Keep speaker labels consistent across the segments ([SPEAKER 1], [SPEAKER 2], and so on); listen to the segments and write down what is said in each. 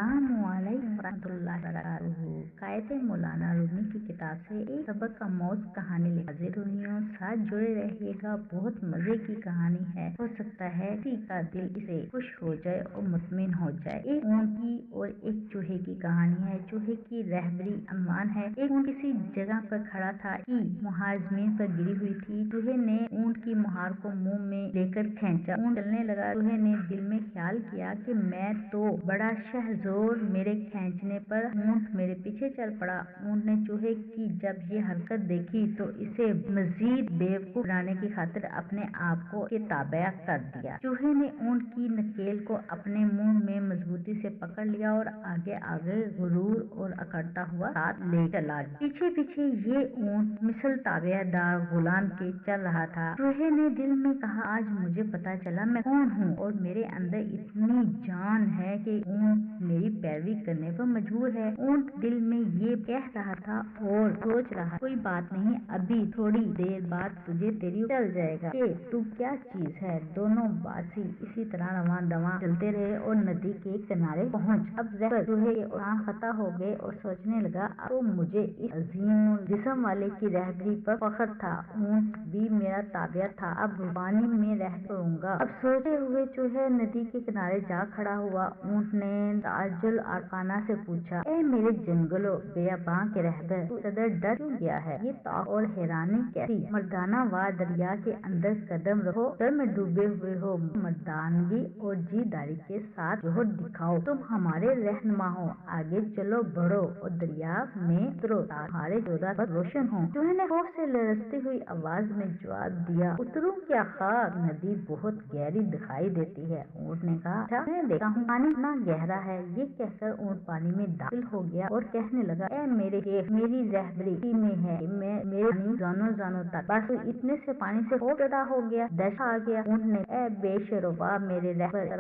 [SPEAKER 1] अस्सलामुअलैकुम वरहमतुल्लाहि वबरकातुहू। कायदे मौलाना रूमी की किताब से एक सबक आमोज कहानी लेकर हाजिर हुई हूँ। साथ जुड़े रहिएगा, बहुत मजे की कहानी है। हो सकता है किसी का दिल इसे खुश हो जाए और मुतमिन हो जाए। एक ऊंट की और एक चूहे की कहानी है। चूहे की रहबरी अम्मान है। एक ऊंट किसी जगह पर खड़ा था कि मुहार जमीन पर गिरी हुई थी। चूहे ने ऊंट की मुहार को मुंह में लेकर खींचा। ऊंट चलने लगा। चूहे ने दिल में ख्याल किया कि मैं तो बड़ा शहजोर, मेरे खींचने पर ऊंट मेरे पीछे चल पड़ा। ऊंट ने चूहे की जब ये हरकत देखी तो इसे मजीद बेवकूफ बनाने की खातिर अपने आप को के ताबे कर दिया। चूहे ने ऊंट की नकेल को अपने मुंह में मजबूती से पकड़ लिया और आगे आगे गुरूर और अकड़ता हुआ साथ ले चला। पीछे पीछे ये ऊंट मिसल ताबेदार गुलाम के चल रहा था। चूहे ने दिल में कहा, आज मुझे पता चला मैं कौन हूँ और मेरे अंदर इतनी जान है कि ऊंट मेरी पैरवी करने पर मजबूर है। ऊंट दिल में ये कह रहा था और सोच रहा, कोई बात नहीं, अभी थोड़ी देर बाद तुझे तेरी चल जाएगा कि तू क्या चीज है। दोनों बासी इसी तरह रवां दवां चलते रहे और नदी के किनारे पहुँच। अब चूहे उड़ान खता हो गए और सोचने लगा, अब तो मुझे इस अजीम जिस्म वाले की रहबरी पर फख्र था। ऊंट भी मेरा ताबिया था, अब पानी में रह करूंगा। अब सोचते हुए चूहे नदी के किनारे जा खड़ा हुआ। ऊंट ने ताज्जुल आरकाना से पूछा, ए मेरे जंगलों बेअबां के रहबर, तू सदर डर क्यों गया है? ये ताक और हैरानी कैसी? मर्दाना वार दरिया के अंदर कदम रखो, डर में डूबे हुए हो। मर्दानगी और जीदारी के साथ जोहर दिखाओ। तुम हमारे रहनुमा हो, आगे चलो बढ़ो और दरिया में उतरो, तुम्हारे जोधा पर रोशन हो। चूहे ने खौफ से लरजती हुई आवाज में जवाब दिया, उतरूं क्या खाक? नदी बहुत गहरी दिखाई देती है। ऊंट ने कहा, अच्छा मैं देखता हूँ। पानी इतना गहरा है। ये कहकर ऊंट पानी में दाखिल हो गया और कहने लगा, ए मेरे शेख, मेरी रहबरी में है, मैं मेरे जानो जानो तक, बस इतने से पानी से खौफ पैदा हो गया, दहशत आ गया। ऊंट ने, ए बेशरवा मेरे रहबर,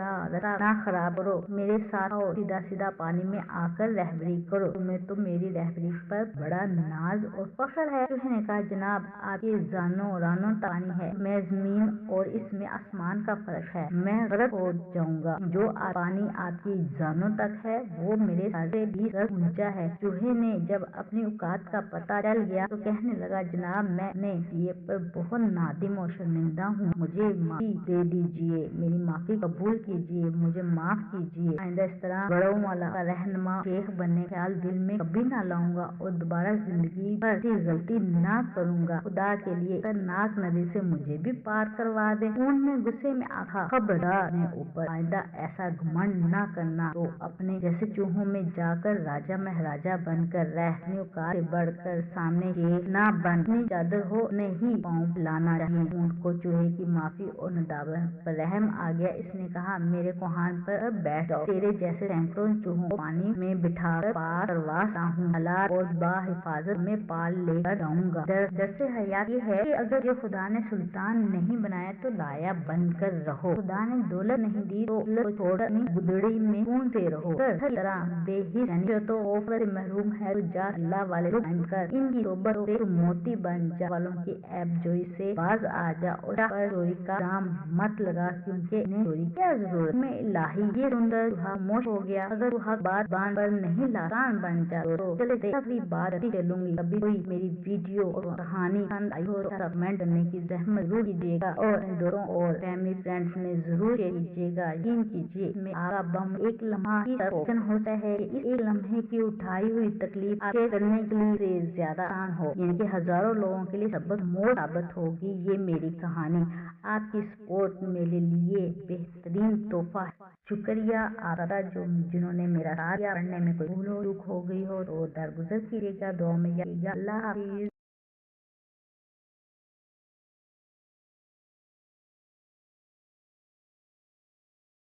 [SPEAKER 1] ना खराब करो, मेरे साथ आओ, सीधा सीधा पानी में आकर रहबरी करो। तुम्हें तो मेरी रहबरी पर बड़ा नाज और फख्र है। चूहे ने कहा, जनाब आपकी जानो रानो पानी है, मैं जमीन और इसमें आसमान का फर्क है, मैं गरक हो जाऊंगा। जो पानी आपकी जानों तक है वो मेरे सर से 20 गज ऊंचा है। चूहे ने जब अपनी औकात का पता चल गया तो कहने लगा, जनाब मैं अपने किए पर बहुत नादिम और शर्मिंदा हूँ, मुझे माफी दे दीजिए, मेरी माफी कबूल कीजिए, मुझे माफ कीजिए। आइंदा इस तरह बड़ों वाला रहनुमा शेख बनने का ख्याल दिल में कभी ना लाऊंगा और दोबारा जिंदगी भर ऐसी गलती ना करूंगा। खुदा के लिए खतरनाक नदी से मुझे भी पार करवा दे। ऊंट ने गुस्से में आखा, खबरदार, मैं ऊपर आइंदा ऐसा घमंड न करना, तो अपने जैसे चूहों में जाकर राजा महराजा बनकर रह, अपनी औकात से बढ़कर सामने शेख ना बन, अपनी चादर हो नहीं पाँव लाना चाहिए। ऊंट को चूहे की माफी और नदामत पर रहम आ गया। इसने कहा, मेरे कोहान पर बैठ जाओ, तेरे जैसे सैकड़ों चूहों को पानी में बिठाकर पार करवाता हूँ, हालात और बाहिफाजत में पाल लेकर जाऊंगा। डर से हयात ये है कि अगर जो खुदा ने सुल्तान नहीं बनाया तो लाया बनकर रहो, खुदा ने दौलत नहीं दी तो छोड़कर अपनी गुदड़ी में ढूंढते रहो। हर तरह बेहिस तो औफर से महरूम है तो जा अल्लाह वाले कर, इनकी सोबत से तू मोती बन जा, वालों की ऐब जोई से बाज आ जा और पर चोरी का जाम मत लगा, क्योंकि इन्हें चोरी क्या जरूरत में। इलाही ये सुंदर खामोश हो गया, अगर तू हक बात बान पर नहीं ला कान बन जा तो चले अगली बात चलूंगी। कभी कोई मेरी वीडियो और कहानी पसंद आई हो तो कमेंट करने की जहमत जरूर कीजिएगा और दोस्तों और फैमिली फ्रेंड्स में जरूर शेयर कीजिएगा। यकीन कीजिए में आपका बम एक लम्हा ही ऑप्शन होता है कि इस एक लम्हे की उठाई हुई तकलीफ आपके करने के लिए ज्यादा आसान हो, यानी कि हजारों लोगों के लिए सबक मोड़ साबित होगी। ये मेरी कहानी आपकी सपोर्ट मेरे लिए बेहतरीन तोहफा है। शुक्रिया आपका जो जिन्होंने मेरा साथ दिया। पढ़ने में कोई भूल हो चूक हो गई हो तो दरगुजर कीजिएगा, दुआ में याद कीजिएगा। अल्लाह हाफिज।